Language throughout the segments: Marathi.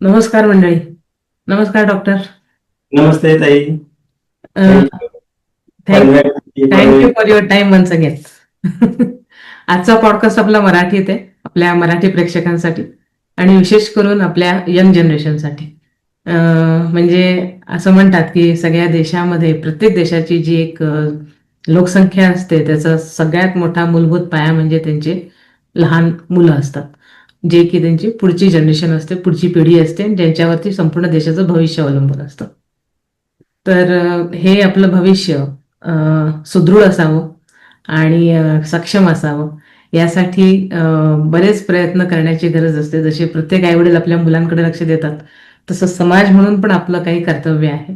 नमस्कार मंडळी. नमस्कार डॉक्टर. नमस्ते ताई. Thank you for thank thank you inviting. For your time once again. आजचा पॉडकास्ट आपला मराठीत आहे, आपल्या मराठी प्रेक्षकांसाठी आणि विशेष करून आपल्या यंग जनरेशनसाठी. म्हणजे असं म्हणतात की सगळ्या देशामध्ये, प्रत्येक देशाची जी एक लोकसंख्या असते, त्याचा सगळ्यात मोठा मूलभूत पाया म्हणजे त्यांचे लहान मुलं असतात, जे की त्यांची पुढची जनरेशन असते, पुढची पिढी असते, आणि ज्यांच्यावरती संपूर्ण देशाचं भविष्य अवलंबून असतं. तर हे आपलं भविष्य सुदृढ असावं आणि सक्षम असावं, यासाठी बरेच प्रयत्न करण्याची गरज असते. जसे प्रत्येक आईवडील आपल्या मुलांकडे लक्ष देतात, तसं समाज म्हणून पण आपलं काही कर्तव्य आहे.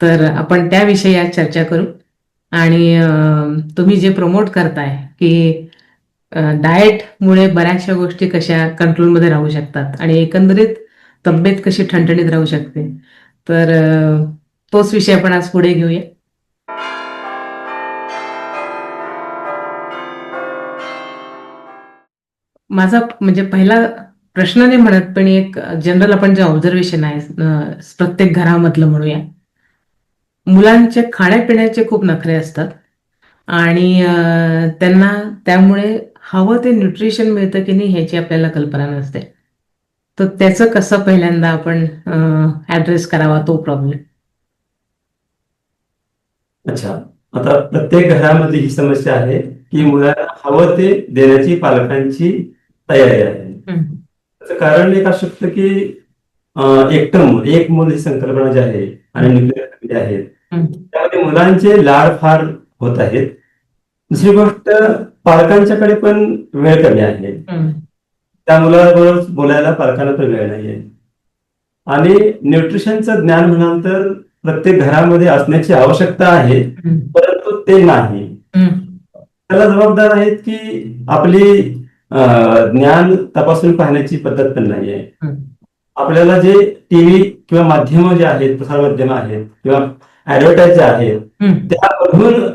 तर आपण त्याविषयी आज चर्चा करू. आणि तुम्ही जे प्रमोट करताय की डाएटमुळे बऱ्याचशा गोष्टी कशा कंट्रोलमध्ये राहू शकतात आणि एकंदरीत तब्येत कशी ठणठणीत राहू शकते, तर तोच विषय आपण आज पुढे घेऊया. माझा म्हणजे पहिला प्रश्न नाही म्हणत, पण एक जनरल आपण जे ऑब्झर्वेशन आहे, प्रत्येक घरामधलं म्हणूया, मुलांचे खाण्यापिण्याचे खूप नखरे असतात आणि त्यांना त्यामुळे हवं ते न्यूट्रिशन मिळतं की नाही ह्याची आपल्याला कल्पना नसते. तर त्याचं कसं पहिल्यांदा आपण ऍड्रेस करावा तो प्रॉब्लेम. अच्छा, आता प्रत्येक घरामध्ये ही समस्या आहे की मुलांना हवं ते देण्याची पालकांची तयारी आहे. त्याचं कारण एक असू शकतं की एक मूल ही संकल्पना जी आहे आणि न्यूक्लिअर फॅमिली आहेत, त्यामध्ये मुलांचे लाड फार होत आहेत. दुसरी गोष्ट, पालकांच्याकडे पण वेळ कमी आहे. त्या मुलाबरोबर बोलायला पालकांना पण वेळ नाहीये. आणि न्यूट्रिशनचं ज्ञान म्हणाल तर प्रत्येक घरामध्ये असण्याची आवश्यकता आहे, परंतु ते नाही. त्याला जबाबदार आहेत की आपली ज्ञान तपासून पाहण्याची पद्धत पण नाहीये. आपल्याला जे टीव्ही किंवा माध्यम जे आहेत, प्रसार माध्यम आहेत किंवा ऍडव्हर्टाईज जे आहेत, त्या बघून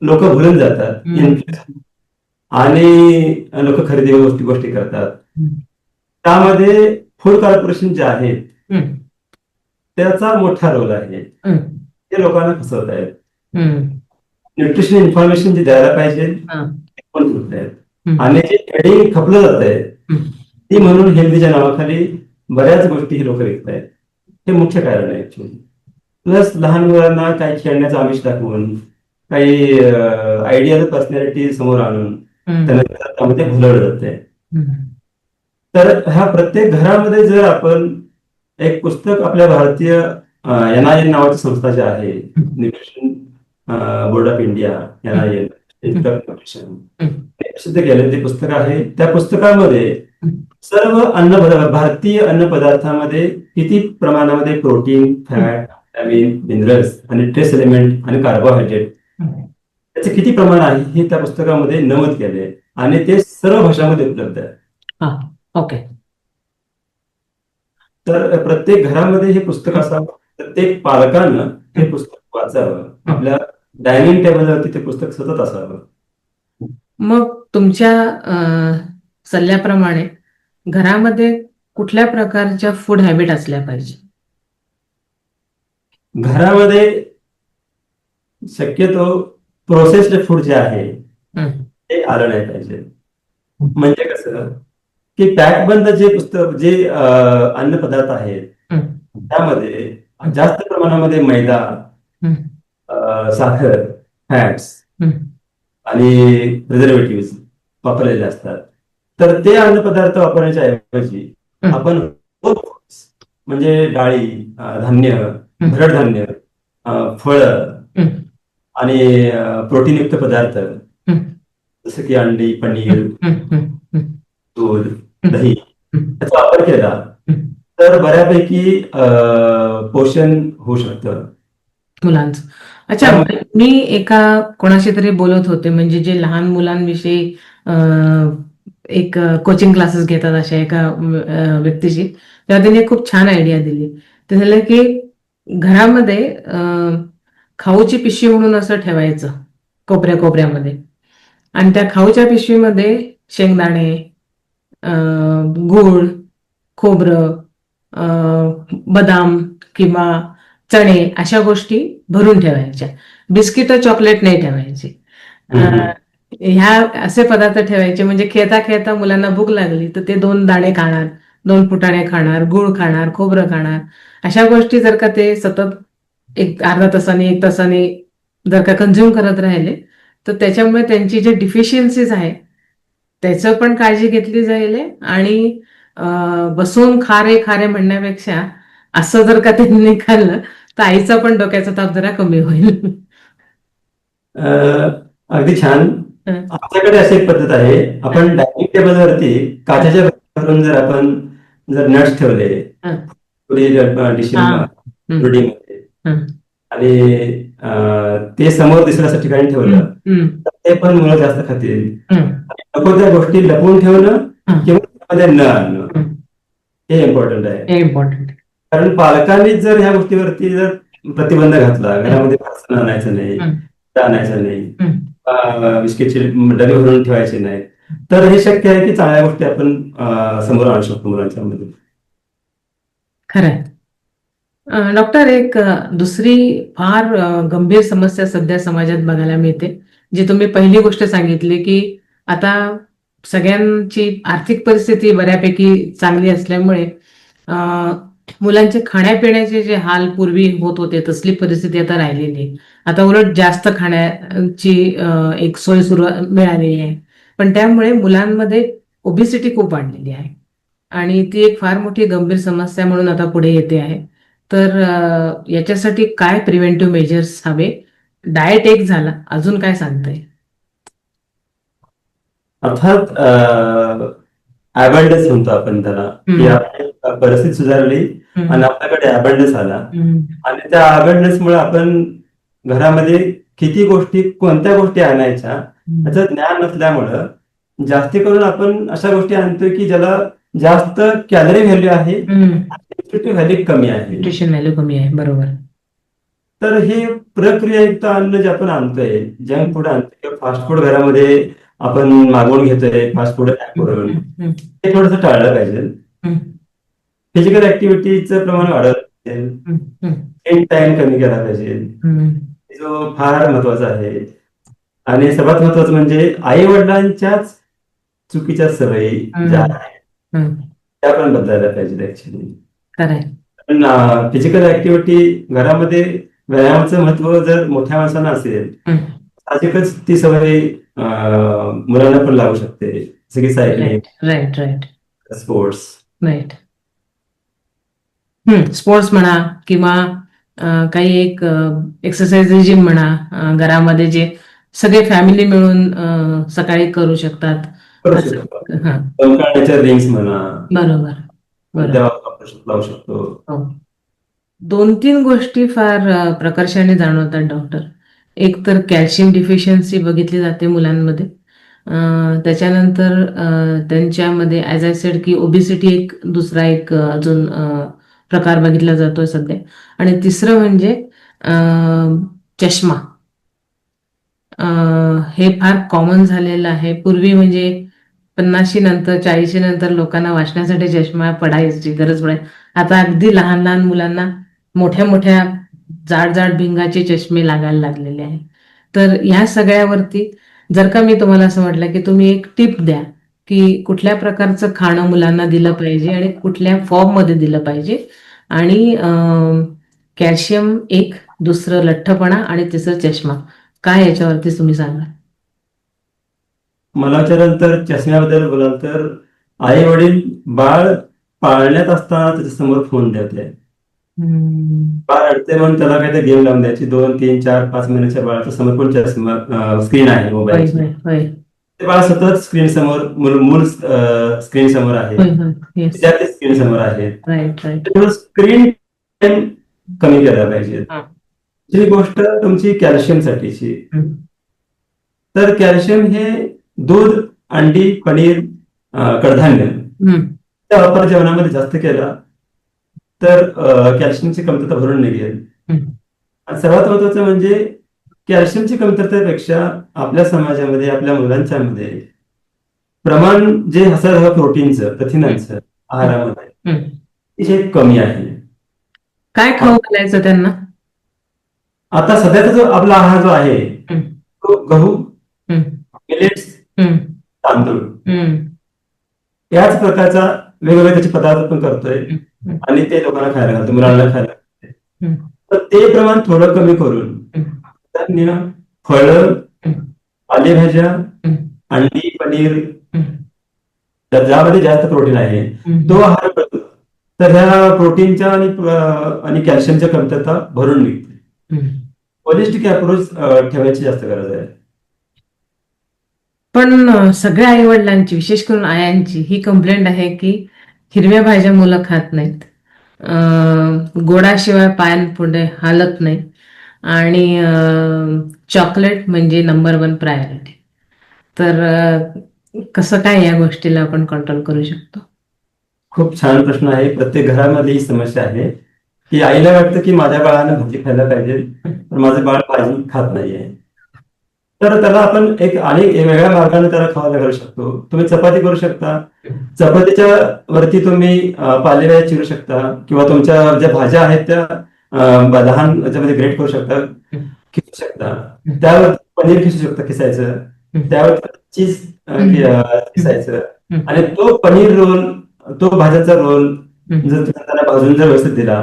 लोक भुलून जातात आणि लोक खरेदी गोष्टी करतात. त्यामध्ये फूड कॉर्पोरेशन जे आहेत, त्याचा मोठा रोल आहे. ते लोकांना फसवत आहेत. न्यूट्रिशन इन्फॉर्मेशन जे द्यायला पाहिजे ते पण चुकत आहेत. आणि जे ट्रेडिंग खपलं जात आहे ती म्हणून हेल्दीच्या नावाखाली बऱ्याच गोष्टी ही लोक विकत आहेत. हे मुख्य कारण आहे ऍक्च्युअली. प्लस लहान मुलांना काही खेळण्याचं आमिष दाखवून, काही आयडियल पर्सनॅलिटी समोर आणून त्यांना त्यामध्ये भुलवलं जाते. तर ह्या प्रत्येक घरामध्ये जर आपण एक पुस्तक, आपल्या भारतीय NIN नावाची संस्था जी आहे, nutrition board of India, NIN institute of nutrition, प्रसिद्ध केलेलं ते पुस्तक आहे. त्या पुस्तकामध्ये सर्व भारतीय अन्न पदार्थामध्ये किती प्रमाणामध्ये प्रोटीन, फॅट, व्हिटॅमिन, मिनरल्स आणि ट्रेस एलिमेंट आणि कार्बोहायड्रेट त्याचे किती प्रमाण आहे हे त्या पुस्तकामध्ये नमूद केले आणि ते सर्व भाषांमध्ये उपलब्ध आहे. ओके. तर प्रत्येक घरामध्ये हे पुस्तक असावं, प्रत्येक पालकानं हे पुस्तक वाचावं, आपल्या डायनिंग टेबलवरती ते पुस्तक सतत असावं. मग तुमच्या सल्ल्याप्रमाणे घरामध्ये कुठल्या प्रकारच्या फूड हॅबिट असल्या पाहिजे? घरामध्ये शक्यतो प्रोसेस्ड फूड जे आहे ते आलं नाही पाहिजे. म्हणजे कसं की पॅक बंद जे पुस्तक, जे अन्न पदार्थ आहेत, त्यामध्ये जास्त प्रमाणामध्ये मैदा, साखर, फॅट्स आणि प्रिझर्वेटिव्ह वापरलेले असतात. तर ते अन्न पदार्थ वापरण्याच्या ऐवजी आपण म्हणजे डाळी, धान्य, भरड धान्य, फळं आणि प्रोटीनयुक्त पदार्थ जसं की अंडी, पनीर, दूध, दही याचा वापर केला तर बऱ्यापैकी पोषण होऊ शकतं मुलांचं. अच्छा, मी एका कोणाशी तरी बोलत होते, म्हणजे जे लहान मुलांविषयी एक कोचिंग क्लासेस घेतात अशा एका व्यक्तीशी, तेव्हा त्यांनी खूप छान आयडिया दिली. ते झालं की घरामध्ये खाऊची पिशवी म्हणून असं ठेवायचं कोपऱ्यामध्ये, आणि त्या खाऊच्या पिशवीमध्ये शेंगदाणे, गूळ, खोबरं, बदाम किंवा चणे अशा गोष्टी भरून ठेवायच्या. बिस्किट चॉकलेट नाही ठेवायची. ह्या असे पदार्थ ठेवायचे म्हणजे खेळता खेळता मुलांना भूक लागली तर ते 2 दाणे खाणार, 2 फुटाणे खाणार, गूळ खाणार, खोबरं खाणार. अशा गोष्टी जर का ते सतत एक अर्धा तासाने 1 तासाने जर का कन्झ्युम करत राहिले तर त्याच्यामुळे त्यांची जे डिफिशियन्सीज आहे त्याचं पण काळजी घेतली जाईल आणि बसून खारे खारे म्हणण्यापेक्षा असं जर का त्यांनी खाल्लं तर आईचा पण डोक्याचा ताप जरा कमी होईल. अगदी छान. आमच्याकडे अशी एक पद्धत आहे, आपण डायनिंग टेबलवरती काचेच्या भरून जर नट्स ठेवले डिशमध्ये आणि ते समोर दिसण्याच्या ठिकाणी ठेवलं तर ते पण मुलं जास्त खातील. नको त्या गोष्टी लपवून ठेवणं किंवा त्यामध्ये न आणणं हे इम्पॉर्टंट आहे. कारण पालकांनी जर ह्या गोष्टीवरती जर प्रतिबंध घातला, घरामध्ये फारसं आणायचं नाही, आणायचं नाही, बिस्किटचे डबे भरून ठेवायचे नाही, तर हे शक्य आहे की चांगल्या गोष्टी आपण समोर आणू शकतो मुलांच्या मध्ये. खरंय. डॉक्टर, एक दुसरी फार गंभीर समस्या सध्या समाजात बघायला मिळते, जी तुम्ही पहिली गोष्ट सांगितली की आता सगळ्यांची आर्थिक परिस्थिती बऱ्यापैकी चांगली असल्यामुळे मुलांचे खाण्यापिण्याचे जे हाल पूर्वी होत होते तसली परिस्थिती आता राहिलेली नाही. आता उलट जास्त खाण्याची एक सोय सुरू मिळालेली आहे. पण त्यामुळे मुलांमध्ये ओबिसिटी खूप वाढलेली आहे आणि ती एक फार मोठी गंभीर समस्या म्हणून आता पुढे येते आहे. तर याच्यासाठी काय प्रिव्हेंटिव्ह मेजर्स हवे? डाएट एक झाला, अजून काय सांगताय? अर्थात अबंडन्स म्हणतो आपण त्याला, की आपली परिस्थिती सुधारली आणि आपल्याकडे अबंडन्स आला आणि त्या अबंडन्स मुळे आपण घरामध्ये किती गोष्टी, कोणत्या गोष्टी आणायच्या याचं ज्ञान नसल्यामुळं जास्ती करून आपण अशा गोष्टी आणतोय की ज्याला जास्त कॅलरी व्हॅल्यू आहे, न्यूट्रिटिव्ह व्हॅल्यू कमी आहे, न्यूट्रिशन व्हॅल्यू कमी आहे. बरोबर. तर हे प्रक्रियायुक्त अन्न जे आपण आणतोय, जंक फूड आणतोय, फास्ट फूड घरामध्ये आपण मागवून घेतोय, फास्ट फूड ऍप वरून, हे थोडंसं टाळलं पाहिजे. फिजिकल ऍक्टिव्हिटीचं प्रमाण वाढवलं पाहिजे, स्क्रीन टाइम कमी केला पाहिजे, जो फार महत्वाचा आहे. आणि सर्वात महत्वाचं म्हणजे आई वडिलांच्याच चुकीच्या सवयी ज्या आहेत त्या पण बदलायला पाहिजे ऍक्च्युली. पण फिजिकल ऍक्टिव्हिटी घरामध्ये व्यायामाचं महत्व जर मोठ्या माणसांना असेल, साहजिकच ती सवय मुलांना पण लागू शकते, जसं की सायकलिंग, स्पोर्ट्स. राईट. स्पोर्ट्स म्हणा किंवा काही एक एक्सरसाइज जिम म्हणा, घरामध्ये जे सगळे फॅमिली मिळून सकाळी करू शकतात. रिंग्स म्हणा, बरोबर. लावू शकतो. 2-3 गोष्टी फार प्रकर्षाने जाणवतात डॉक्टर. एक तर कॅल्शियम डिफिशियन्सी बघितली जाते मुलांमध्ये. त्याच्यानंतर त्यांच्यामध्ये ॲज आय सेड की ओबिसिटी एक दुसरा एक अजून प्रकार बघितला जातोय सध्या. आणि तिसरं म्हणजे चष्मा. हे फार कॉमन झालेलं आहे. पूर्वी म्हणजे 50शी नंतर 40शी नंतर लोकांना वाचण्यासाठी चष्मा पडायची गरज पडायची. आता अगदी लहान लहान मुलांना मोठ्या मोठ्या जाड जाड भिंगाचे चष्मे लागायला लागलेले आहे. तर ह्या सगळ्यावरती जर का मी तुम्हाला असं म्हटलं की तुम्ही एक टिप द्या की कुठल्या प्रकारचं खाणं मुलांना दिलं पाहिजे आणि कुठल्या फॉर्ममध्ये दिलं पाहिजे, आणि कॅल्शियम एक, दुसरं लठ्ठपणा आणि तिसरं चष्मा, काय याच्यावरती तुम्ही सांगा? मला विचाराल चष्म्याबद्दल बोलाल तर आई वडील बाळ पाळण्यात असताना त्याच्या समोर फोन देते. बाळ अडते म्हणून त्याला काहीतरी गेम लावून द्यायची. 2, 3, 4, 5 महिन्याच्या बाळाच्या समोर पण चष्मा स्क्रीन आहे मोबाईल. ते बाळ सतत स्क्रीन समोर, मूल स्क्रीन समोर आहे, विद्यार्थी स्क्रीन समोर आहे. स्क्रीन टाइम कमी केला पाहिजे. दुसरी गोष्ट तुमची कॅल्शियम साठीची. तर कॅल्शियम हे दूध, अंडी, पनीर, कडधान्य त्या वापर जेवणामध्ये जास्त केला तर कॅल्शियमची कमतरता भरून निघेल. सर्वात महत्वाचं म्हणजे कॅल्शियमची कमतरतेपेक्षा आपल्या समाजामध्ये, आपल्या मुलांच्या मध्ये प्रमाण जे हवं प्रोटीनचं, प्रथिनांचं आहारामध्ये अतिशय कमी आहे. काय खाऊ घालायचं त्यांना? आता सध्याचा जो आपला आहार जो आहे हं, तो गहू, हं, मिलेट्स, हं, तांदूळ हं, याच प्रकारचा वेगवेगळे त्याचे पदार्थ आपण करतोय हं, हं, आणि ते लोकांना खायला घालतो, मुलांना खायला घालतोय. हं, तर ते प्रमाण थोडं कमी करून हं, धान्य, फळं, हं, पालेभाज्या, हं, अंडी, पनीर हं, ज्यामध्ये जास्त प्रोटीन आहे तो हं, आहार करतो. तर ह्या प्रोटीनच्या आणि कॅल्शियमच्या कमतरता भरून निघते. हं. होलिस्टिक अप्रोच ठेवायची जास्त गरज आहे. पण सगळ्या आई-वडिलांची, विशेष करून आयांची ही कंप्लेंट आहे की हिरव्या भाज्या मुलं खात नाहीत. गोडाशिवाय पान पुढे हालत नाही आणि चॉकलेट म्हणजे नंबर वन प्रायोरिटी. तर कसं काय या गोष्टीला आपण कंट्रोल करू शकतो? खूप छान प्रश्न आहे. प्रत्येक घरामध्ये ही समस्या आहे की आईला वाटतं की माझ्या बाळानं भाजी खायला पाहिजे, पण माझं बाळ भाजी खात नाहीये. तर त्याला आपण एक वेगळ्या मार्गाने त्याला खायला घालू शकतो. तुम्ही चपाती करू शकता. चपातीच्या वरती तुम्ही पालेभाज्या चिरू शकता किंवा तुमच्या ज्या भाज्या आहेत त्या लहान याच्यामध्ये ग्रेट करू शकता, खिसू शकता. त्यावर पनीर खिसू शकता खिसायचं. त्यावर चीज खिसायचं आणि तो पनीर रोल, तो भाज्याचा रोल जर तुम्ही त्याला भाजून जर व्यवस्थित दिला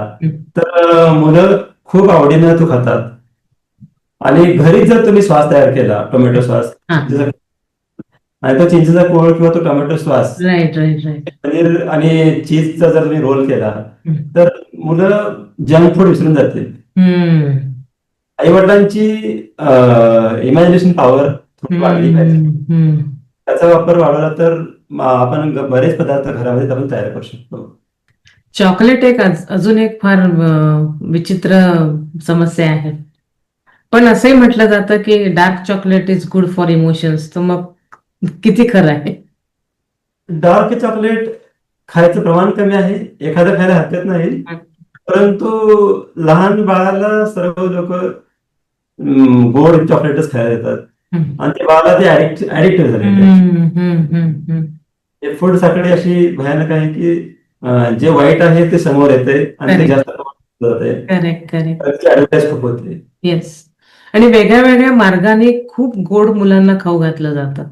तर मुलं खूप आवडीनं तो खातात. आणि घरीच जर तुम्ही सॉस तयार केला, टोमॅटो सॉस, हा, आणि तो चिंचेचा कोळ किंवा तो tomato sauce right right right. Paneer आणि चीजचा जर तुम्ही रोल केला तर मुलं जंक फूड विसरून जातील. आई वडिलांची इमॅजिनेशन पॉवर थोडी वाढली पाहिजे. त्याचा वापर वाढवला तर आपण बरेच पदार्थ घरामध्ये आपण तयार करू शकतो. चॉकलेट एक अजून एक फार विचित्र समस्या आहे. पण असंही म्हटलं जातं की dark chocolate is good for emotions. तर मग किती खरं आहे? डार्क चॉकलेट खायचं प्रमाण कमी आहे, एखादं खायला हरकत नाही, परंतु लहान बाळाला सर्व लोक गोड चॉकलेटच खायला देतात आणि ते बाळाला ते ऍडिक्ट झालेले आहे. हे फूड साखळी अशी भयानक आहे की जे वाईट आहे ते समोर येते आणि ते जास्त प्रमाणात जाते. Correct correct. त्याची ऍडव्हर्टाईज खूप होते. येस. आणि वेगळ्या वेगळ्या मार्गाने खूप गोड मुलांना खाऊ घातलं जातं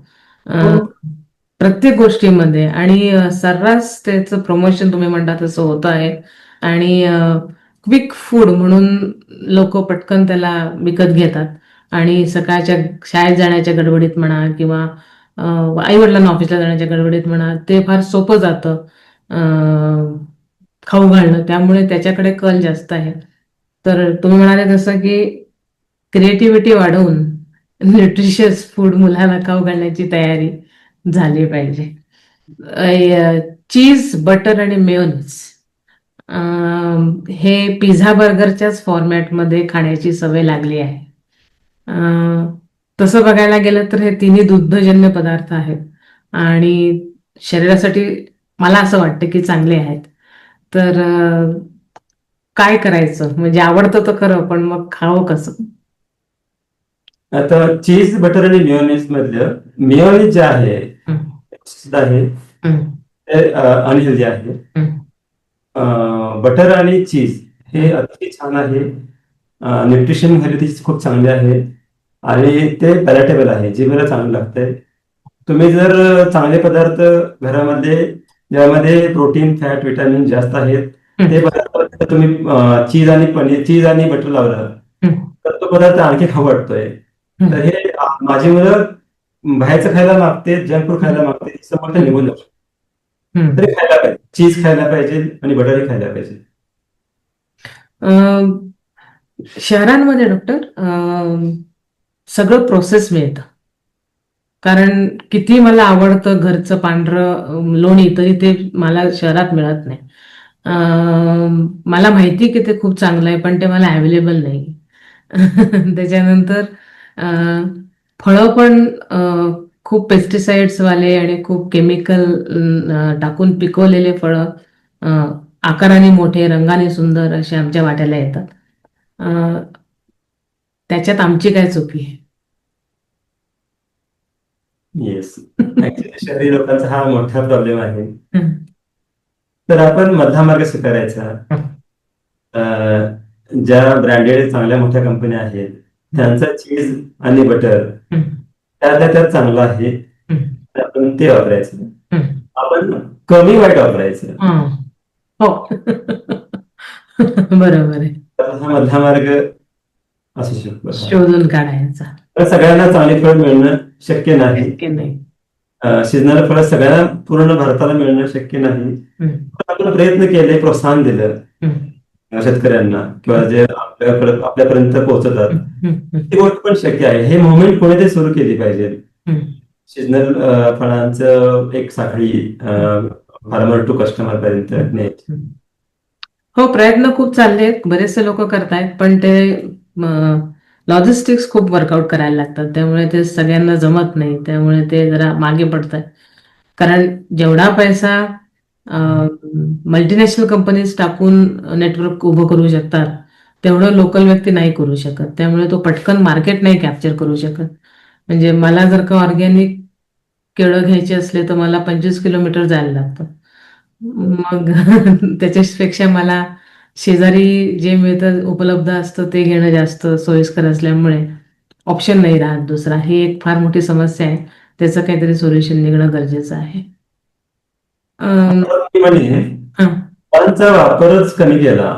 प्रत्येक गोष्टीमध्ये आणि सर्रास त्याचं प्रमोशन तुम्ही म्हणता तसं होतं आहे. आणि क्विक फूड म्हणून लोक पटकन त्याला विकत घेतात आणि सकाळच्या शाळेत जाण्याच्या गडबडीत म्हणा किंवा आई वडिलांना ऑफिसला जाण्याच्या गडबडीत म्हणा ते फार सोपं जातं खाऊ घालणं. त्यामुळे त्याच्याकडे कल जास्त आहे. तर तुम्ही म्हणाले तसं की क्रिएटिव्हिटी वाढवून न्यूट्रिशियस फूड मुलांना खाऊ घालण्याची तयारी झाली पाहिजे. चीज, बटर आणि मेयोनीज हे पिझ्झा बर्गरच्याच फॉर्मॅटमध्ये खाण्याची सवय लागली आहे. तसं बघायला गेलं तर हे तिन्ही दुग्धजन्य पदार्थ आहेत आणि शरीरासाठी मला असं वाटतं की चांगले आहेत. तर काय करायचं? म्हणजे आवडतं तर खरं, पण मग खावं कसं? आता चीज, बटर आणि मेयोनीज मधलं मेयोनीज जे आहे सुद्धा आहे ते अनहेल्दी आहे. बटर आणि चीज हे अतिशय छान आहे. न्यूट्रिशन व्हॅल्यू खूप चांगली आहे आणि ते पॅलेटेबल आहे, जिभेला चांगलं लागतंय. तुम्ही जर चांगले पदार्थ घरामध्ये ज्यामध्ये प्रोटीन, फॅट, विटॅमिन जास्त आहेत ते पदार्थ तुम्ही चीज आणि बटर लावलं तर तो पदार्थ आणखी खाऊ वाटतोय. तर हे माझी मुलं बाहेरचं खायला मागते, जंक फूड खायला मागते, समोर ते निघून जाऊ शकते. तरी खायला पाहिजे, चीज खायला पाहिजे आणि बटरही खायला पाहिजे. शहरांमध्ये डॉक्टर सगळं प्रोसेस मिळतं. कारण किती मला आवडतं घरचं पांढरं लोणी तरी ते मला शहरात मिळत नाही. मला माहिती की ते खूप चांगलं आहे पण ते मला अवेलेबल नाही. त्याच्यानंतर फळं पण खूप पेस्टिसाइड्स वाले आणि खूप केमिकल टाकून पिकवलेले फळं आकाराने मोठे, रंगाने सुंदर असे आमच्या वाट्याला येतात. त्याच्यात आमची काय चुकी आहे? येस, ऍक्च्युली शहरी लोकांचा हा मोठा प्रॉब्लेम आहे. तर आपण मधला मार्ग स्वीकारायचा. ज्या ब्रँडेड चांगल्या मोठ्या कंपन्या आहेत त्यांचा चीज आणि बटर त्यात चांगला आहे, तर आपण ते वापरायचं. आपण कमी वाईट वापरायचं. हो. बरोबर आहे. तर हा मधला मार्ग असू शकतो. शोधून काढायचा. तर सगळ्यांना चांगली फळ मिळणं शक्य नाही. शक्य नाही. सीजनल फळ सगळ्यांना पूर्ण भारताला मिळणं शक्य नाही. पण आपण प्रयत्न केले, प्रोत्साहन दिलं शेतकऱ्यांना किंवा जे आपल्यापर्यंत पोहोचतात, ती गोष्ट पण शक्य आहे. हे मुवमेंट कोणीतरी सुरू केली पाहिजे. सीजनल फळांचं एक साखळी फार्मर टू कस्टमर पर्यंत न्यायची. हो, प्रयत्न खूप चालले आहेत, बरेचसे लोक करतायत, पण ते लॉजिस्टिक्स खूप वर्कआउट करायला लागतात, त्यामुळे ते सगळ्यांना जमत नाही, त्यामुळे ते जरा मागे पडत आहेत. कारण जेवढा पैसा मल्टीनॅशनल कंपनीज टाकून नेटवर्क उभं करू शकतात, तेवढं लोकल व्यक्ती नाही करू शकत. त्यामुळे तो पटकन मार्केट नाही कॅप्चर करू शकत. म्हणजे मला जर का ऑर्गॅनिक केळं घ्यायचे असले तर मला 25 किलोमीटर जायला लागतं. मग त्याच्यापेक्षा मला शेजारी जे मिळतं उपलब्ध असतं ते घेणं जास्त सोयीस्कर असल्यामुळे ऑप्शन नाही राहत दुसरा. ही एक फार मोठी समस्या आहे, त्याचं काहीतरी सोल्युशन निघणं गरजेचं आहे. म्हणजे फळांचा वापरच कमी केला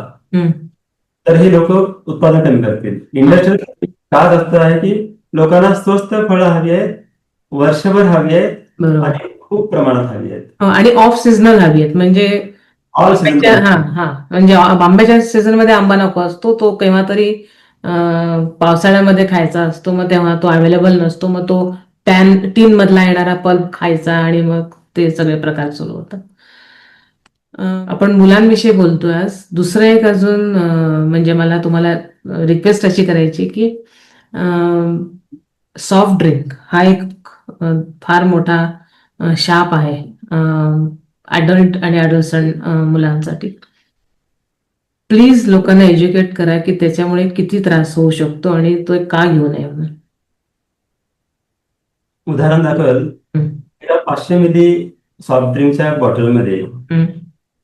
तर हे लोक उत्पादन कमी करतील. इंडस्ट्रियल का जास्त आहे की लोकांना स्वस्त फळं हवी आहेत, वर्षभर हवी आहेत, बरोबर. आणि खूप प्रमाणात हवी आहेत, आणि ऑफ सीझनल हवी आहेत. म्हणजे ऑल सीझन. म्हणजे आंब्याच्या सीझन मध्ये आंबा नको असतो, तो केव्हा तरी पावसाळ्यामध्ये खायचा असतो, मग तेव्हा तो अवेलेबल नसतो, मग तो टीन मधला येणारा पल्प खायचा आणि मग ते सगळे प्रकार सुरू होतात. आपण मुलांविषयी बोलतोय आज. दुसरं एक अजून म्हणजे मला तुम्हाला रिक्वेस्ट अशी करायची की सॉफ्ट ड्रिंक हा एक फार मोठा शाप आहे अडल्ट आणि अडोलसंट मुलांसाठी. प्लीज लोकांना एज्युकेट करा की त्याच्यामुळे किती त्रास होऊ शकतो आणि तो का घेऊ नये म्हणून. उदाहरण दाखल 500 मिली सॉफ्ट ड्रिंकच्या बॉटलमध्ये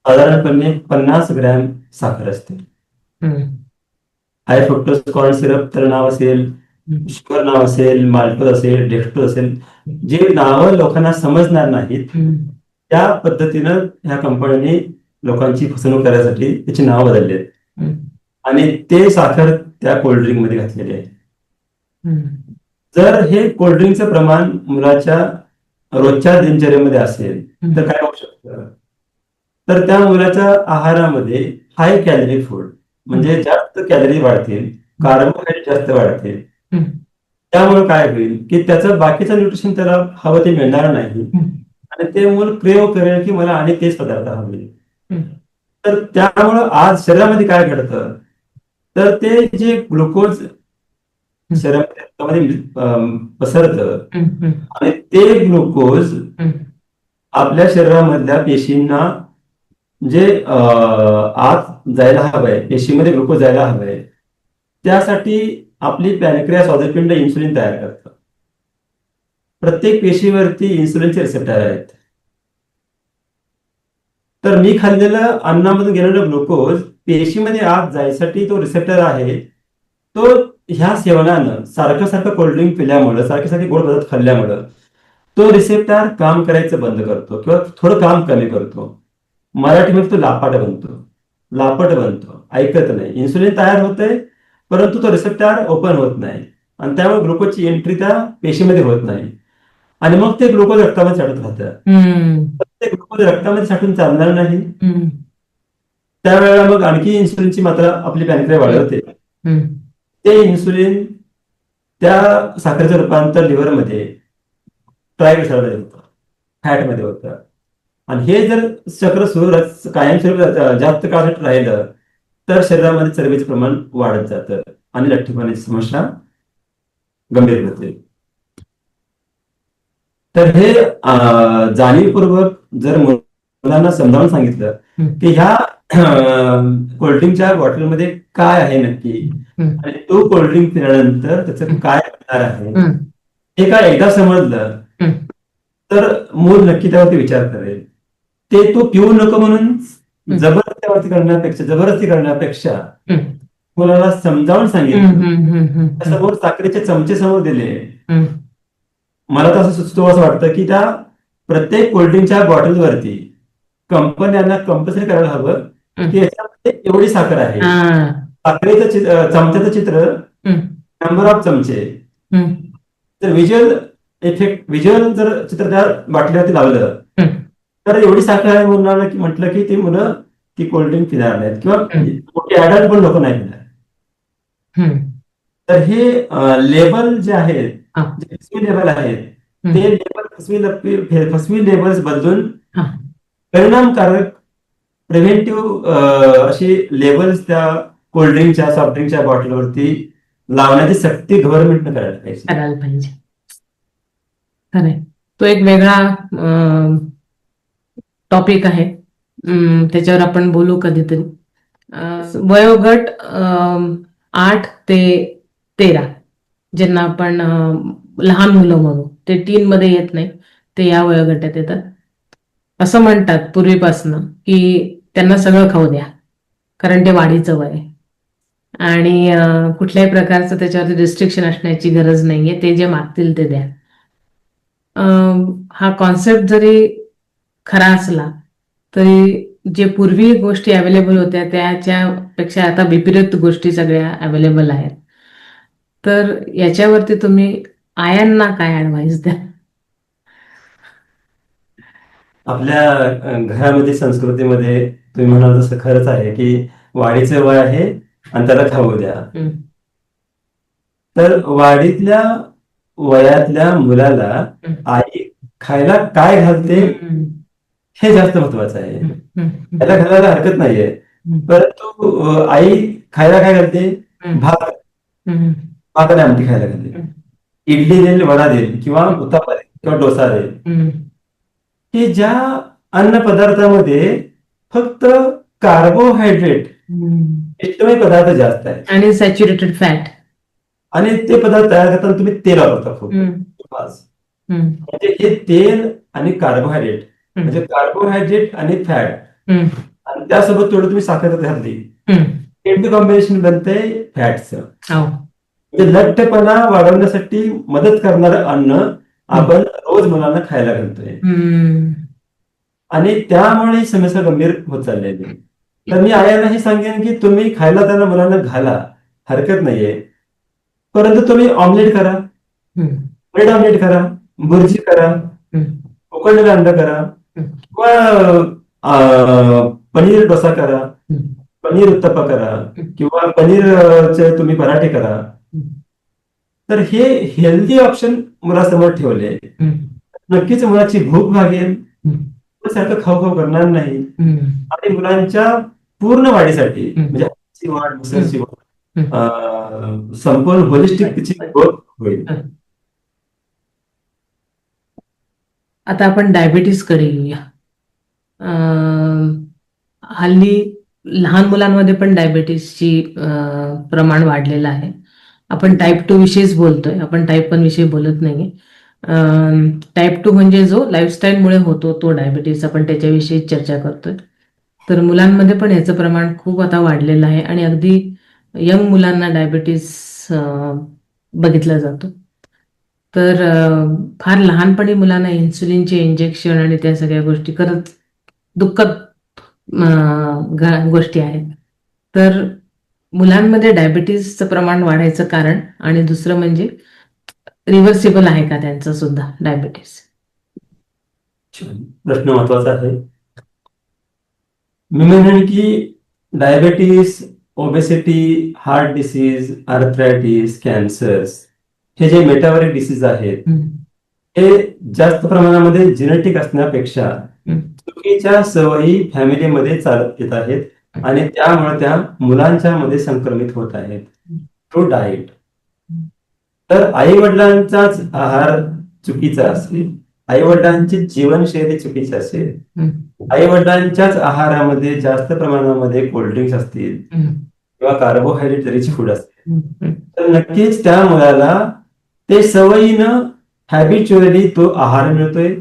साधारणपणे 50 ग्रॅम साखर असते. हाय फ्रुक्टोज कॉर्न सिरप तर नाव असेल, शुगर नाव असेल, माल्टोज असेल, डेक्स्ट्रोज असेल, जे नावं लोकांना समजणार नाहीत त्या पद्धतीनं ह्या कंपन्यांनी लोकांची फसवणूक करण्यासाठी त्याची नाव बदलली आहेत आणि ते साखर त्या कोल्ड्रिंक मध्ये घातलेली आहे. जर हे कोल्ड्रिंकचं प्रमाण मुलाच्या रोजच्या दिनचर्येमध्ये असेल तर काय होऊ शकतं, तर त्या मुलाच्या आहारामध्ये हाय कॅलरी फूड म्हणजे जास्त कॅलरी वाढतील, कार्बोहायड्रेट जास्त वाढतील. त्यामुळे काय होईल की त्याचं बाकीचं न्यूट्रिशन त्याला हवं ते मिळणार नाही आणि ते मूल क्रेव करेल की मला आणि तेच पदार्थ हवे. तर त्यामुळं आज शरीरामध्ये काय घडतं, तर ते जे ग्लुकोज शरीरामध्ये पसरतं आणि ते ग्लुकोज आपल्या शरीरामधल्या पेशींना जे आत जायला हवंय, पेशीमध्ये ग्लुकोज जायला हवंय, त्यासाठी आपली पॅनक्रियास स्वादुपिंड इन्सुलिन तयार करतं. प्रत्येक पेशीवरती इन्सुलिनचे रिसेप्टर आहेत. तर मी खाल्लेलं अन्नामधून गेलेलं ग्लुकोज पेशीमध्ये आत जायसाठी तो रिसेप्टर आहे, तो ह्या सेवनानं सारखं सारखं कोल्ड्रिंक पिल्यामुळं, सारखे सारखे गोड पदार्थ खाल्ल्यामुळं तो रिसेप्टर काम करायचं बंद करतो किंवा थोडं काम कमी करतो. मराठीमध्ये तो लापाट बनतो, ऐकत नाही. इन्सुलिन तयार होतंय परंतु तो रिसेप्टर ओपन होत नाही आणि त्यामुळे ग्लुकोजची एंट्री त्या पेशीमध्ये होत नाही आणि मग ते ग्लुकोज रक्तामध्ये साठत राहतं. ते ग्लुकोज रक्तामध्ये साठून चालणार नाही. त्यावेळेला मग आणखी इन्सुलिनची मात्रा आपली पॅनक्रिया वाढवते. ते इन्सुलिन त्या साखरेचं रूपांतर लिव्हरमध्ये ट्रायग्लिसराईडमध्ये होतं, फॅटमध्ये होतं आणि हे जर चक्र सुरू कायमस्वरूपी जास्त काळासाठी राहिलं तर शरीरामध्ये चरबीचं प्रमाण वाढत जातं आणि लठ्ठपणाची समस्या गंभीर होते. तर हे जाणीवपूर्वक जर मुलांना समजावून सांगितलं की ह्या कोल्ड्रिंकच्या बॉटलमध्ये काय आहे नक्की आणि तो कोल्ड्रिंक पिल्यानंतर त्याचं काय होणार आहे, हे काय एकदा समजलं तर मूल नक्की त्यावरती विचार करेल. ते तो पिऊ नको म्हणून जबरदस्ती करण्यापेक्षा हम्म, मुलाला समजावून सांगितलं, हम्म, हम्म, हम्म, हम्म, समोर साखरेचे चमचे समोर दिले. हम्म, मला तर असं सुचतो असं वाटतं की त्या प्रत्येक कोल्ड्रिंकच्या बॉटलवरती कंपन्यांना कंपल्सरी करायला हवं की याच्यामध्ये एवढी साखर आहे. हा, साखरेचं चमच्याचं चित्र, हम्म, नंबर ऑफ चमचे. हम्म, तर व्हिज्युअल जर चित्र त्या बाटलीवरती लावलं हम्म, तर एवढी साखर आहे म्हणून म्हटलं की ती मुलं ती कोल्ड्रिंक पिणार नाहीत किंवा हम्म, मोठी ऍडल्ट पण लोक नाही पिणार. हम्म, तर हे लेबल जे आहेत, हा, जे फसवी लेबल आहेत, ते हम्म, लेबल फसवी लेबल्स बदलून हा, परिणामकारक प्रिव्हेंटिव्ह अशी लेबल्स त्या कोल्ड्रिंकच्या सॉफ्ट ड्रिंकच्या बॉटलवरती लावण्याची सक्ती गव्हर्नमेंटनं करायला पाहिजे. करायला पाहिजे. खरंय. तो एक वेगळा टॉपिक आहे. त्याच्यावर आपण बोलू कधीतरी. वयोगट 8 ते 13, ज्यांना आपण लहान मुलं म्हणू, ते टीन मध्ये येत नाही, ते या वयोगटात येतात. असं म्हणतात पूर्वीपासनं की त्यांना सगळं खाऊ द्या, कारण ते वाढीचं वय आहे आणि कुठल्याही प्रकारचं त्याच्यावरती रिस्ट्रिक्शन असण्याची गरज नाहीये, ते जे मागतील ते द्या. हा कॉन्सेप्ट जरी खरा असला तरी जे पूर्वी गोष्टी अवेलेबल होत्या त्याच्यापेक्षा आता विपरीत गोष्टी सगळ्या अवेलेबल आहेत. तर याच्यावरती तुम्ही आयांना काय ऍडवाइस द्या? आपल्या घरामध्ये संस्कृतीमध्ये तुम्ही म्हणाल तसं खरंच आहे की वाढीचं वय आहे आणि त्याला खाऊ द्या. हम्म, तर वाढीतल्या वयातल्या मुलाला हम्म, आई खायला काय घालते हम्म, हे जास्त महत्वाचं आहे. हम्म, त्याला घालायला हरकत नाहीये, हम्म, परंतु आई खायला काय घालते? हम्म, भात, हम्म, भात आणि आमटी खायला घालते. हम्म, इडली देईल, वडा देईल किंवा उत्तप्पा देईल किंवा डोसा देईल, हम्म, की ज्या अन्न पदार्थामध्ये फक्त कार्बोहायड्रेट हम्म. पिष्टमय पदार्थ जास्त आहेत आणि सॅच्युरेटेड फॅट. आणि ते पदार्थ तयार करताना तुम्ही तेल वापरता खूप. म्हणजे हे तेल आणि कार्बोहायड्रेट, म्हणजे कार्बोहायड्रेट आणि फॅट आणि त्यासोबत थोडं तुम्ही साखर घातली, हे कॉम्बिनेशन बनतंय फॅटचं. म्हणजे लठ्ठपणा वाढवण्यासाठी मदत करणारं अन्न आपण रोज मुलांना खायला घालतोय आणि त्यामुळे ही समस्या गंभीर होत चाललेली आहे. तर मी आयांना हे सांगेन की तुम्ही खायला त्यांना मुलांना घाला, हरकत नाहीये, परंतु तुम्ही ऑमलेट करा, ब्रेड ऑमलेट करा, भुर्जी करा, उकडलेलं अंड करा किंवा पनीर डोसा करा, पनीर उत्तप्पा करा किंवा पनीरचे तुम्ही पराठे करा. तर हे हेल्दी ऑप्शन मुलासमोर ठेवले, नक्कीच मुलाची भूक भागेल, सारखं खाऊ खाऊ करणार नाही आणि मुलांच्या पूर्ण वाढीसाठी म्हणजे आईची वाढ, मुलाची वाढ, संपूर्ण होलिस्टिक तिची ग्रोथ होईल. आता आपण डायबिटीस कडे येऊया. हल्ली लहान मुलांमध्ये पण डायबिटीसची प्रमाण वाढलेलं आहे. आपण टाईप 2 विषयीच बोलतोय, आपण टाईप 1 विषयी बोलत नाहीये. टाईप 2 म्हणजे जो लाईफस्टाईलमुळे होतो तो डायबिटीस, आपण त्याच्याविषयी चर्चा करतोय. तर मुलांमध्ये पण याचं प्रमाण खूप आता वाढलेलं आहे आणि अगदी यंग मुलांना डायबिटीस बघितला जातो. तर फार लहानपणी मुलांना इन्सुलिनचे इंजेक्शन आणि त्या सगळ्या गोष्टी करत दुःखद गोष्टी आहेत. तर मुलांमध्ये डायबिटीसचं प्रमाण वाढायचं कारण आणि दुसरं म्हणजे रिव्हर्सिबल आहे का त्यांचं सुद्धा डायबिटीस? प्रश्न महत्वाचा आहे. मी म्हणेन की diabetes, obesity, heart disease, arthritis, cancers हे जे मेटाबॉलिक डिसीज आहेत हे जास्त प्रमाणामध्ये जेनेटिक असण्यापेक्षा चुकीच्या सवयी फॅमिलीमध्ये चालत येत आहेत आणि त्यामुळे त्या मुलांच्या मध्ये संक्रमित होत आहेत थ्रू डाएट. तर आई वडिलांचाच आहार चुकीचा असेल, आई वडिलांची जीवनशैली चुकीची असेल, आई वडिलांच्याच आहारामध्ये जास्त प्रमाणामध्ये कोल्ड्रिंक्स असतील किंवा कार्बोहायड्रेट रिच फूड असतील, तर नक्कीच त्या मुलाला ते सवयीनं हॅबिच्युअली तो आहार मिळतोय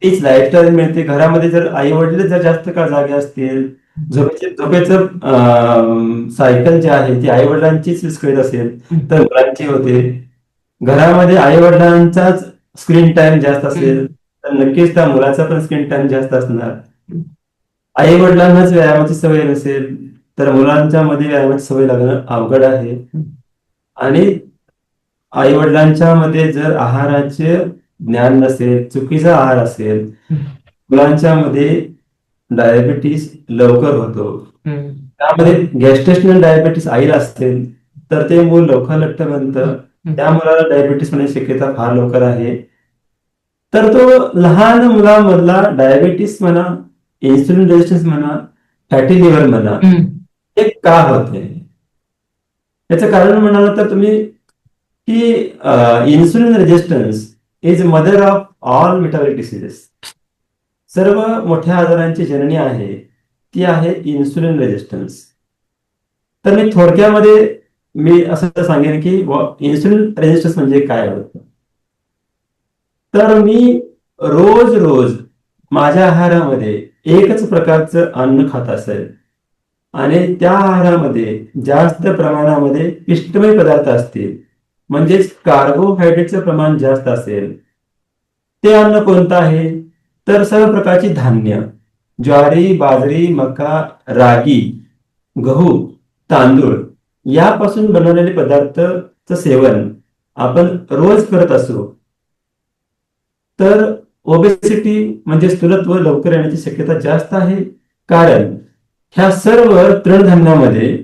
तीच लाईफस्टाईल मिळते. घरामध्ये जर आई वडील जर जास्त काळ जागे असतील, झोपेचं सायकल जी आहे ती आई वडिलांचीच विस्कळीत असेल तर मुलांची होते. घरामध्ये आई वडिलांचाच स्क्रीन टाइम जास्त असेल तर नक्कीच त्या मुलाचा पण स्क्रीन टाइम जास्त असणार. आई वडिलांनाच व्यायामाची सवय नसेल तर मुलांच्या मध्ये व्यायामाची सवय लागणं अवघड आहे. आणि आई वडिलांच्या मध्ये जर आहाराचे ज्ञान नसेल, चुकीचा आहार असेल, मुलांच्या मध्ये डायबिटीस लवकर होतो. त्यामध्ये गॅस्ट्रेशनल डायबिटीस आईला असेल तर ते मूल लवकर लठ्ठ बनतं. त्या मुलाला डायबिटीस होण्याची शक्यता फार लवकर आहे. तर तो लहान मुलामधला डायबिटीस म्हणा, इन्सुलिन रेजिस्टन्स म्हणा, फॅटी लिव्हर म्हणा, हे का होते? याचं कारण म्हणाल तर तुम्ही की insulin resistance is mother of all metabolic diseases. सर्व मोठ्या आजारांची जननी आहे ती आहे इन्सुलिन रेजिस्टन्स. तर मी थोडक्यामध्ये मी असं सांगेन की इन्सुलिन रेजिस्टन्स म्हणजे काय होतं. तर मी रोज रोज माझ्या आहारामध्ये एकच प्रकारचं अन्न खात असेल आणि त्या आहारामध्ये जास्त प्रमाणामध्ये पिष्टमय पदार्थ असतील, म्हणजेच कार्बोहायड्रेटचं प्रमाण जास्त असेल, ते अन्न कोणतं आहे? तर सर्व प्रकारची धान्य, ज्वारी, बाजरी, मका, रागी, गहू, तांदूळ यापासून बनवलेले पदार्थचं सेवन आपण रोज करत असू तर ओबेसिटी म्हणजे स्थूलत्व लवकर येण्याची शक्यता जास्त आहे. कारण ह्या सर्व तृणधान्यामध्ये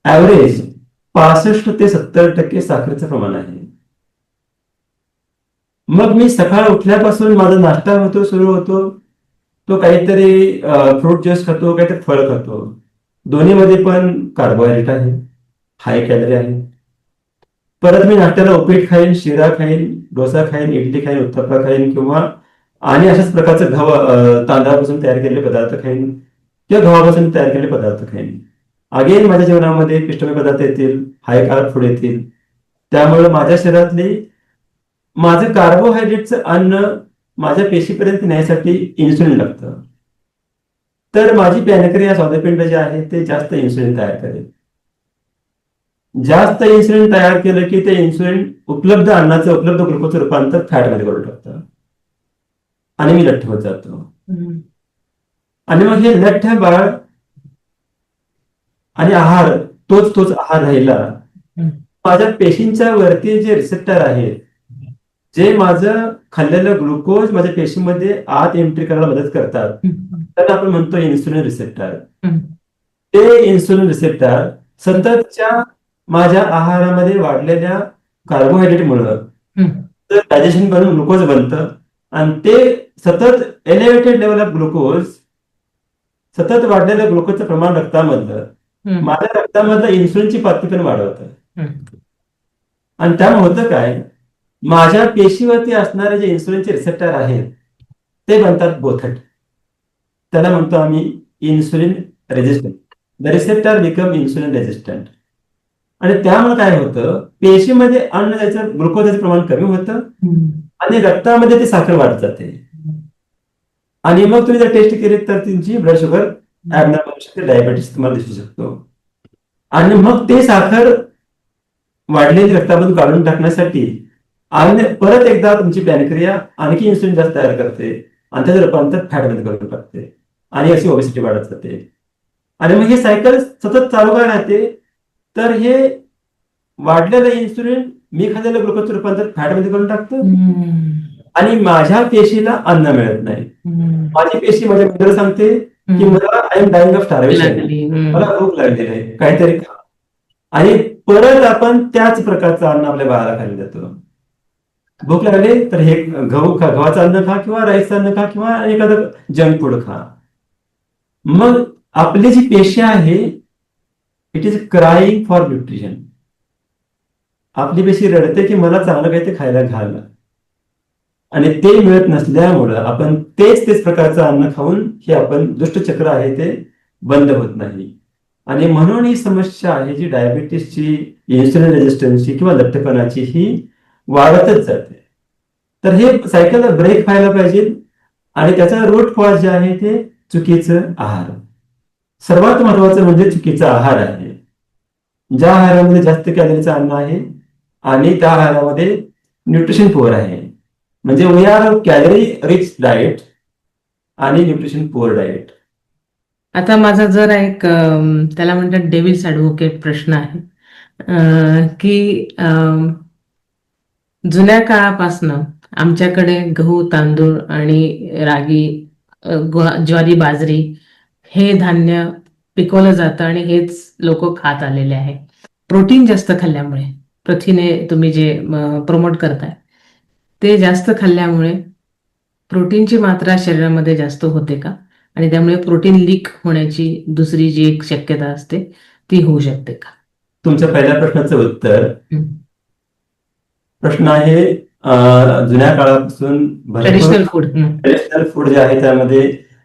ऍव्हरेज 65 ते 70% साखरेचं प्रमाण आहे. मग मी सकाळ उठल्यापासून माझा नाश्ता सुरू होतो, तो काहीतरी फ्रूट ज्यूस खातो, काहीतरी फळ खातो. दोन्हीमध्ये पण कार्बोहायड्रेट आहे, हाय कॅलरी आहे. परत मी नाश्त्याला उपीट खाईन, शिरा खाईन, डोसा खाईन, इडली खाईन, उत्तप्पा खाईन किंवा आणि अशाच प्रकारचे तांदळापासून तयार केलेले पदार्थ खाईन किंवा गव्हापासून तयार केलेले पदार्थ खाईन. अगेन माझ्या जेवणामध्ये पिष्टमय पदार्थ येतील, हाय कार्ब फूड येतील. त्यामुळे माझ्या शरीरातली माझं कार्बोहायड्रेटचं अन्न माझ्या पेशीपर्यंत नेण्यासाठी इन्सुलिन लागतं. तर माझी पॅनक्रिया स्वादुपिंड जे आहे ते जास्त इन्सुलिन तयार करेल. जास्त इन्सुलिन तयार केलं की ते इन्सुलिन उपलब्ध ग्लुकोजचं रूपांतर फॅटमध्ये करू टाकतं आणि मी लठ्ठ होत जातो. आणि मग हे लठ्ठ बाळ आणि आहार तोच आहार राहिला. माझ्या पेशींच्या वरती जे रिसेप्टर आहेत, जे माझं खाल्लेलं ग्लुकोज माझ्या पेशीमध्ये आत एंट्री करायला मदत करतात, त्यांना आपण म्हणतो इन्सुलिन रिसेप्टर. ते इन्सुलिन रिसेप्टर सततच्या माझ्या आहारामध्ये वाढलेल्या कार्बोहायड्रेटमुळं डायजेशन करून ग्लुकोज बनतं आणि ते सतत एलिव्हेटेड लेवल ऑफ ग्लुकोज, सतत वाढलेलं ग्लुकोजचं प्रमाण रक्तामधलं माझ्या रक्तामधलं इन्सुलिनची पातळी पण वाढवतं. आणि त्यामुळे होतं काय, माझ्या पेशीवरती असणारे जे इन्सुलिनचे रिसेप्टर आहेत ते बनतात बोथट. त्याला म्हणतो आम्ही insulin resistant. The receptor become insulin resistant. आणि त्यामुळे काय होतं, पेशीमध्ये अन्न जायचं ग्लुकोजचं प्रमाण कमी होतं आणि रक्तामध्ये ती साखर वाढत जाते. आणि मग तुम्ही जर टेस्ट केली तर तुमची ब्लड शुगर ऍबनॉर्मल होऊ शकते, डायबिटीस तुम्हाला दिसू शकतो. आणि मग ते साखर वाढलेली रक्तामधून काढून टाकण्यासाठी आणि परत एकदा तुमची पॅनक्रिया आणखी इन्सुलिन जास्त तयार करते आणि त्याचं रूपांतर फॅटमध्ये करून टाकते आणि अशी ओबेसिटी वाढत जाते. आणि मग हे सायकल सतत चालू काय राहते, तर हे वाढलेलं इन्सुलिन मी खाल्लेलं ग्लुकोजचं रूपांतर फॅटमध्ये करून टाकतं आणि माझ्या पेशीला अन्न मिळत नाही. माझी पेशी माझ्या मित्र सांगते की मला I am dying of starvation, मला भूक लागलेली आहे, काहीतरी खा. आणि परत आपण त्याच प्रकारचं अन्न आपल्या बाळाला खायला देतो. भूक लागली तर हे गव्हाचं अन्न खा किंवा राईसचं अन्न खा किंवा एखादं जंक फूड खा. मग आपली जी पेशी आहे it is crying for nutrition. आपली पेशी रडते की मला चांगलं काही ते खायला घाल, आणि ते मिळत नसल्यामुळं आपण तेच प्रकारचं अन्न खाऊन हे आपण दुष्टचक्र आहे ते बंद होत नाही. आणि म्हणून ही समस्या आहे जी डायबिटीसची, इन्सुलिन रेजिस्टन्सची किंवा लठ्ठपणाची ही वाढतच जाते. तर हे सायकल ब्रेक व्हायला पाहिजे. आणि त्याचा रूट कॉज जे आहे ते चुकीचं आहार. सर्वात महत्वाचं म्हणजे चुकीचा आहार आहे. ज्या आहारामध्ये जास्त कॅलरीचं अन्न आहे आणि त्या आहारामध्ये न्यूट्रिशन पुअर आहे. म्हणजे we are calorie rich diet आणि न्यूट्रिशन पुअर डाएट. आता माझा जर एक त्याला म्हणतात डेव्हिल्स ॲडव्होकेट प्रश्न आहे, की जुन्या काळापासनं आमच्याकडे गहू, तांदूळ आणि रागी, ज्वारी, बाजरी हे धान्य पिकवलं जातं आणि हेच लोक खात आलेले आहे. प्रोटीन जास्त खाल्ल्यामुळे, प्रथिने तुम्ही जे प्रमोट करताय ते जास्त खाल्ल्यामुळे प्रोटीनची मात्रा शरीरामध्ये जास्त होते का? आणि त्यामुळे प्रोटीन लीक होण्याची दुसरी जी एक शक्यता असते ती होऊ शकते का? तुमच्या पहिल्या प्रश्नाचं उत्तर, हं. प्रश्न आहे जुन्या काळापासून भरपूर ट्रेडिशनल फूड. ट्रेडिशनल फूड जे आहे त्यामध्ये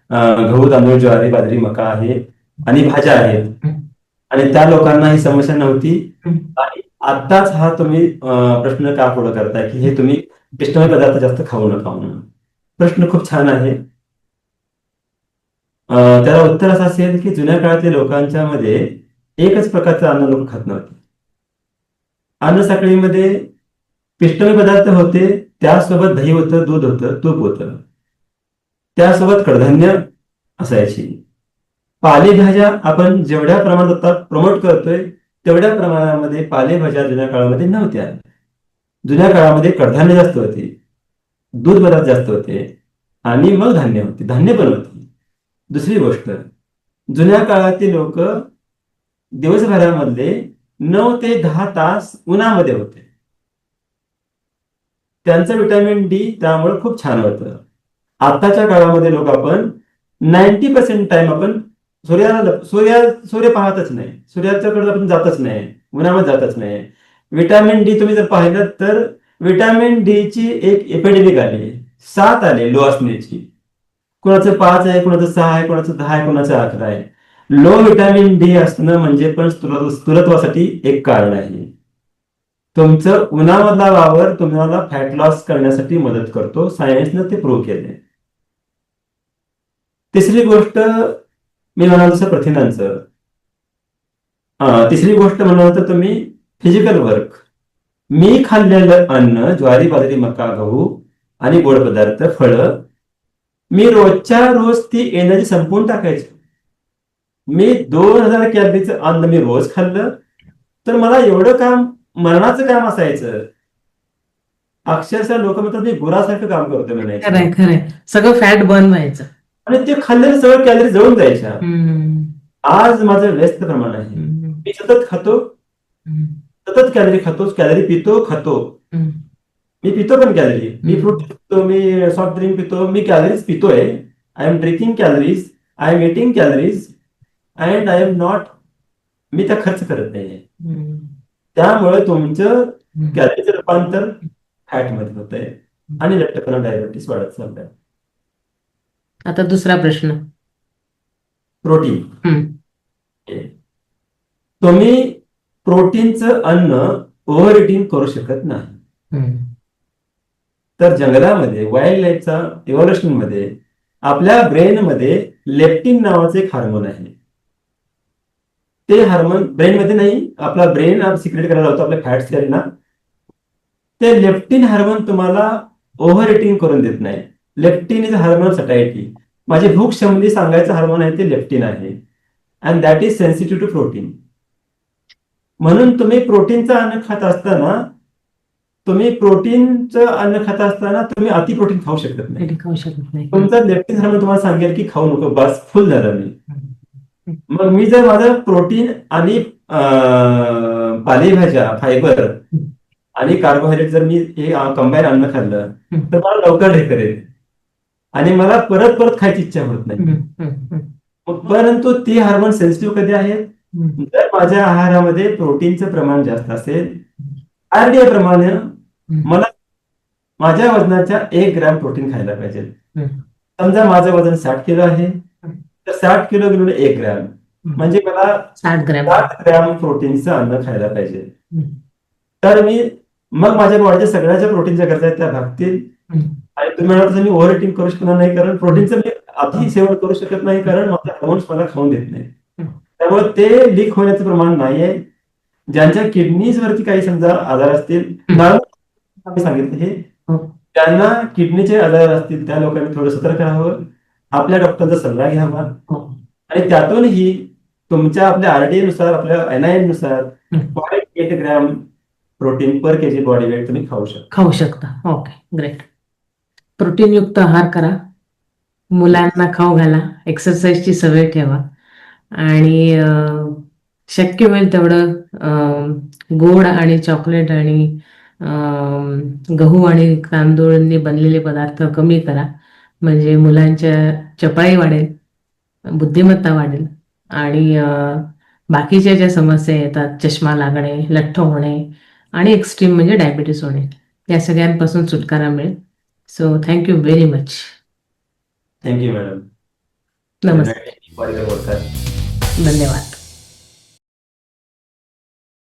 गहू, तांदूळ, ज्वारी, बाजरी, मका आहे आणि भाज्या आहेत आणि त्या लोकांना ही समस्या नव्हती. आणि आताच हा तुम्ही प्रश्न का पुढे करताय की हे तुम्ही पिष्टमय पदार्थ जास्त खाऊ नका म्हणून. प्रश्न खूप छान आहे. त्याला उत्तर असं असेल की जुन्या काळातल्या लोकांच्या मध्ये एकच प्रकारचं अन्न लोक खात नव्हते. अन्न साखळीमध्ये पिष्टमय पदार्थ होते, त्यासोबत दही होतं, दूध होतं, तूप होतं, त्यासोबत कडधान्य असायची. पालेभाज्या आपण जेवढ्या प्रमाणात आता प्रमोट करतोय तेवढ्या प्रमाणामध्ये पालेभाज्या जुन्या काळामध्ये नव्हत्या. जुन्या काळामध्ये कडधान्य जास्त होते, दूध पदार्थ जास्त होते आणि मग धान्य होते, धान्य पण होते. दुसरी गोष्ट, जुन्या काळातील लोक दिवसभरामध्ये 9 ते 10 तास उन्हामध्ये होते. त्यांचं विटॅमिन डी त्यामुळे खूप छान होतं. आताच्या काळामध्ये लोक आपण 90% टाइम आपण सूर्य पाहतच नाही, सूर्याच्याकडे आपण जातच नाही, उन्हामध्ये जातच नाही. विटॅमिन डी तुम्ही जर पाहिलं तर विटॅमिन डी ची एक एपिडेमिक आली, 7 आले लो असण्याची. कोणाचं 5 आहे, कोणाचं 6 आहे, कोणाचं 10 आहे, कोणाचं 11 आहे. लो विटॅमिन डी असणं म्हणजे पण स्थूलत्वासाठी एक कारण आहे. तुमचं उन्हामधला वावर तुम्हाला फॅट लॉस करण्यासाठी मदत करतो, सायन्सनं ते प्रूव्ह केले. तिसरी गोष्ट मी म्हणाल तसं प्रथिनांचं. तिसरी गोष्ट म्हणाल तर तुम्ही फिजिकल वर्क. मी खाल्लेलं अन्न, ज्वारी, बाजरी, मका, गहू आणि गोड पदार्थ, फळं, मी रोजच्या रोज ती एनर्जी संपवून टाकायची. मी 2000 कॅलरीचं अन्न मी रोज खाल्लं तर मला एवढं काम, मरणाचं काम असायचं. अक्षरशः लोक म्हणतात मी गुरासारखं काम करतो म्हणायचं. खरंय खरंय, सगळं फॅट बर्न व्हायचं आणि ते खाल्लेलं सगळं कॅलरी जळून जायच्या. आज माझं व्यस्त प्रमाण आहे. मी सतत खातो, सतत कॅलरी खातो, कॅलरी पितो, खातो. मी पितो पण कॅलरी, मी फ्रूट पितो, मी सॉफ्ट ड्रिंक पितो, मी कॅलरीज पितोय. I am drinking calories, I am eating calories and I am not, मी त्या खर्च करत नाहीये. त्यामुळे तुमचं कॅलरीचं रूपांतर फॅट मध्ये होत आहे आणि लठ्ठपणा, डायबिटीस वाढत चाललाय. आता दुसरा प्रश्न, प्रोटीन. तुम्ही प्रोटीनचं अन्न ओव्हर इटिंग करू शकत नाही. तर जंगलामध्ये, वाईल्ड लाईफचा इव्होल्युशन मध्ये आपल्या ब्रेनमध्ये लेप्टिन नावाचं एक हार्मोन आहे. ते हार्मोन ब्रेनमध्ये नाही, आपला ब्रेन सिक्रेट करायला होतो आपल्या फॅट्स ना. ते लेप्टिन हार्मोन तुम्हाला ओव्हर इटिंग करून देत नाही. Leptin is hormone satiety. माझी भूक शमली सांगायचं हार्मोन आहे ते लेप्टिन आहे. And that is sensitive to protein. म्हणून तुम्ही प्रोटीनचं अन्न खात असताना, तुम्ही अति प्रोटीन खाऊ शकत नाही. तुमचं लेप्टिन हार्मोन तुम्हाला सांगेल की खाऊ नको, बस फुल झालं मी. मग मी जर माझं प्रोटीन आणि पालेभाज्या, फायबर आणि कार्बोहायड्रेट जर मी हे कंबाईन अन्न खाल्लं तर मला लवकर हे करेल आणि मला परत परत खायची इच्छा होत नाही. परंतु ती हार्मोन सेन्सिटिव्ह कधी आहेत? जर माझ्या आहारामध्ये प्रोटीनचं प्रमाण जास्त असेल, आरडीए प्रमाणे मला माझ्या वजनाच्या 1 ग्रॅम प्रोटीन खायला पाहिजे. समजा माझं वजन 60 किलो आहे तर 60 किलो गुणिले 1 ग्रॅम म्हणजे मला 60 ग्रॅम प्रोटीनचं अन्न खायला पाहिजे. तर मी मग माझ्या बॉडीच्या सगळ्या ज्या प्रोटीनच्या गरजा आहेत त्या भागतील हम्म. आणि तुम्ही म्हणाल तसं मी ओव्हर इटिंग करू शकणार नाही, कारण प्रोटीनचं मी अति सेवन करू शकत नाही, कारण माझा हार्मोन्स मला खाऊन देत नाही. हम्म. त्यामुळे ते लीक होण्याचं प्रमाण नाही आहे. ज्यांच्या किडनीज वरती काही समजा आजार असतील, आम्ही सांगितलं हे, हो. त्यांना किडनीचे आजार असतील त्या लोकांनी थोडं सतर्क राहावं, आपल्या डॉक्टरचा सल्ला घ्यावा, हो. आणि त्यातूनही तुमच्या आपल्या आरडीए नुसार, आपल्या NIN नुसार हम्म. 0.8 ग्रॅम प्रोटीन पर केजी बॉडी वेट तुम्ही खाऊ शकता. खाऊ शकता. Okay, great. प्रोटीनयुक्त आहार करा, मुलांना खाऊ घाला, एक्सरसाइजची सवय ठेवा, आणि शक्य होईल तेवढं गोड आणि चॉकलेट आणि गहू आणि तांदूळांनी बनलेले पदार्थ कमी करा. म्हणजे मुलांच्या चपळाई वाढेल, बुद्धिमत्ता वाढेल, आणि बाकीच्या ज्या समस्या येतात, चष्मा लागणे, लठ्ठ होणे, आणि एक्स्ट्रीम म्हणजे डायबिटीस होणे, या सगळ्यांपासून सुटकारा मिळेल. So thank you very much. Thank you madam. नमस्ते. धन्यवाद. धन्यवाद.